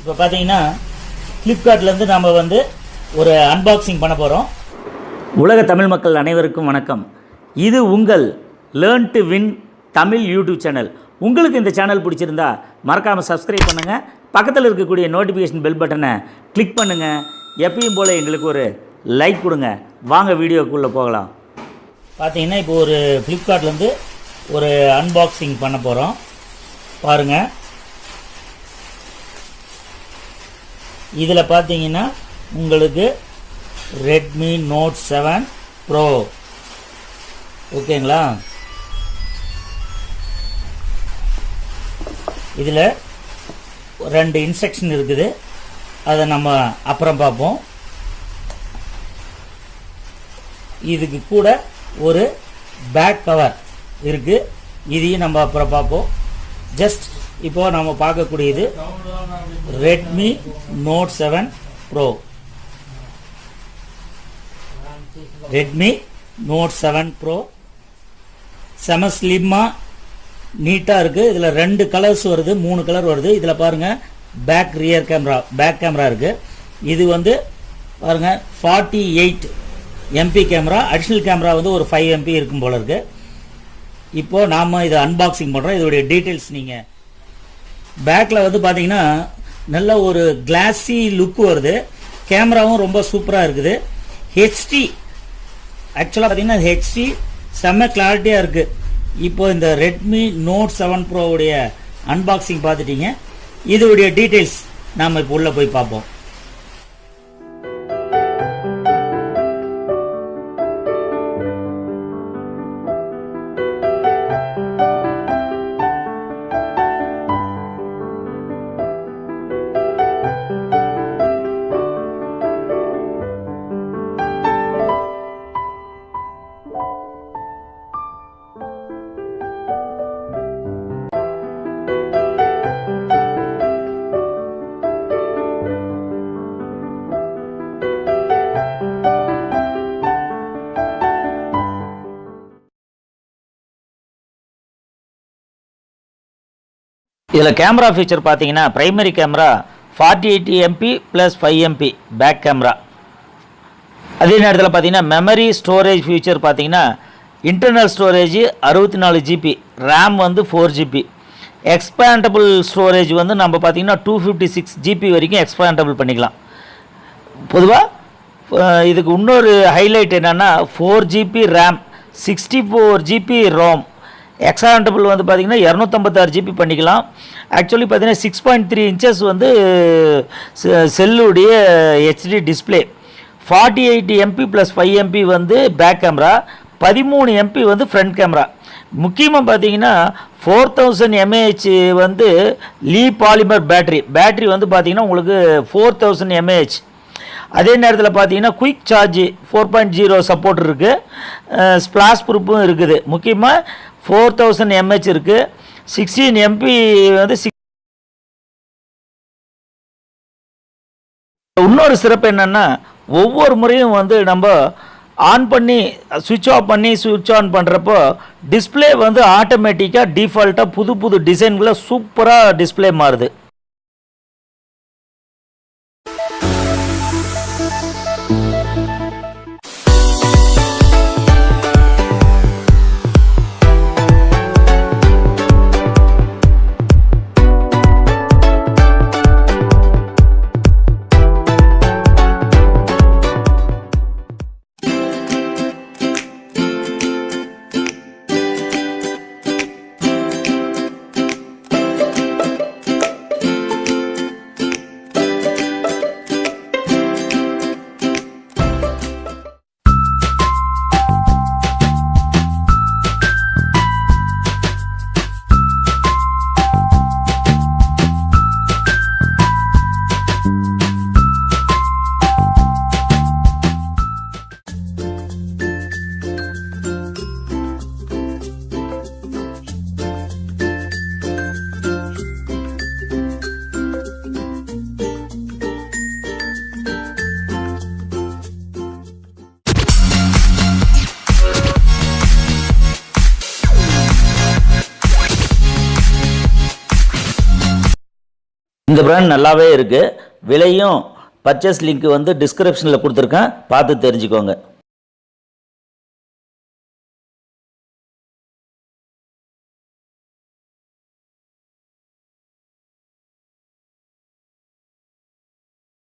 இப்போ பார்த்தீங்கன்னா ஃப்ளிப்கார்ட்லேருந்து நம்ம வந்து ஒரு அன்பாக்சிங் பண்ண போகிறோம். உலக தமிழ் மக்கள் அனைவருக்கும் வணக்கம். இது உங்கள் learn to win Tamil YouTube channel. உங்களுக்கு இந்த சேனல் பிடிச்சிருந்தா மறக்காமல் சப்ஸ்கிரைப் பண்ணுங்கள். பக்கத்தில் இருக்கக்கூடிய நோட்டிஃபிகேஷன் பெல் பட்டனை கிளிக் பண்ணுங்கள். எப்பயும் போல் எங்களுக்கு ஒரு லைக் கொடுங்க. வாங்க வீடியோக்குள்ளே போகலாம். பார்த்தீங்கன்னா இப்போ ஒரு ஃப்ளிப்கார்ட்லேருந்து ஒரு அன்பாக்சிங் பண்ண போகிறோம். பாருங்கள், இதில் பார்த்தீங்கன்னா உங்களுக்கு Redmi Note 7 Pro ஓகேங்களா. இதில் 2 இன்ஸ்ட்ரக்ஷன் இருக்குது, அதை நம்ம அப்புறம் பார்ப்போம். இதுக்கு கூட ஒரு பேக் கவர் இருக்குது, இதையும் நம்ம அப்புறம் பார்ப்போம். ஜஸ்ட் இப்போ நம்ம பார்க்கக்கூடியது Redmi Note 7 Pro. Redmi Note 7 Pro செம ஸ்லிம்மாக நீட்டாக இருக்குது. இதில் 2 கலர்ஸ் வருது, 3 கலர் வருது. இதில் பாருங்கள், பேக் பேக் கேமரா இருக்குது. இது வந்து பாருங்கள் 48 MP கேமரா, அடிஷ்னல் கேமரா வந்து ஒரு 5 MP இருக்கும் போல இருக்குது. இப்போது நாம் இதை அன்பாக்சிங் பண்ணுறோம். இதோடைய டீட்டெயில்ஸ் நீங்கள் பேக்கில் வந்து பார்த்தீங்கன்னா நல்ல ஒரு கிளாஸி லுக் வருது. கேமராவும் ரொம்ப சூப்பராக இருக்குது. ஹெச்டி ஆக்சுவலாக பார்த்தீங்கன்னா ஹெச்டி செம்ம கிளாரிட்டியாக இருக்குது. இப்போ இந்த Redmi Note 7 Pro உடைய அன்பாக்சிங் பார்த்துட்டீங்க. இதோடைய டீட்டெயில்ஸ் நாம் இப்போ உள்ளே போய் பார்ப்போம். இதில் கேமரா ஃபீச்சர் பார்த்தீங்கன்னா primary camera 48 MP + 5 MP back camera. அதே நேரத்தில் பார்த்தீங்கன்னா மெமரி ஸ்டோரேஜ் ஃபீச்சர் பார்த்தீங்கன்னா இன்டர்னல் ஸ்டோரேஜ் 64 GB, ரேம் வந்து 4 GB. எக்ஸ்பேண்டபிள் ஸ்டோரேஜ் வந்து நம்ம பார்த்தீங்கன்னா 256 GB வரைக்கும் எக்ஸ்பேண்டபிள் பண்ணிக்கலாம். பொதுவாக இதுக்கு இன்னொரு ஹைலைட் என்னென்னா 4 GB RAM, 64 GB ROM. Expandable வந்து பார்த்திங்கன்னா 256 GB பண்ணிக்கலாம். ஆக்சுவலி பார்த்தீங்கன்னா 6.3 inches வந்து செல்லுடைய HD டிஸ்பிளே. 48 MP + 5 MP வந்து பேக் கேமரா, 13 MP வந்து ஃப்ரண்ட் கேமரா. முக்கியமாக பார்த்தீங்கன்னா 4000 mAh வந்து Li-polymer பேட்டரி வந்து பார்த்திங்கன்னா உங்களுக்கு 4000 mAh. அதே நேரத்தில் பார்த்தீங்கன்னா குயிக் சார்ஜ் 4.0 சப்போர்ட் இருக்குது. ஸ்ப்ளாஷ் ப்ரூஃபும் இருக்குது. முக்கியமாக 4000 mAh இருக்குது. 16 MP வந்து இன்னொரு சிறப்பு என்னென்னா, ஒவ்வொரு முறையும் வந்து நம்ம ஆன் பண்ணி சுவிட்ச் ஆஃப் பண்ணி சுவிட்ச் ஆன் பண்ணுறப்போ டிஸ்பிளே வந்து ஆட்டோமேட்டிக்காக டிஃபால்ட்டாக புது புது டிசைன்களை சூப்பராக டிஸ்பிளே மாறுது. இந்த பிராண்ட் நல்லாவே இருக்குது. விலையும் பர்ச்சேஸ் லிங்க் வந்து டிஸ்கிரிப்ஷனில் கொடுத்துருக்கேன், பார்த்து தெரிஞ்சுக்கோங்க.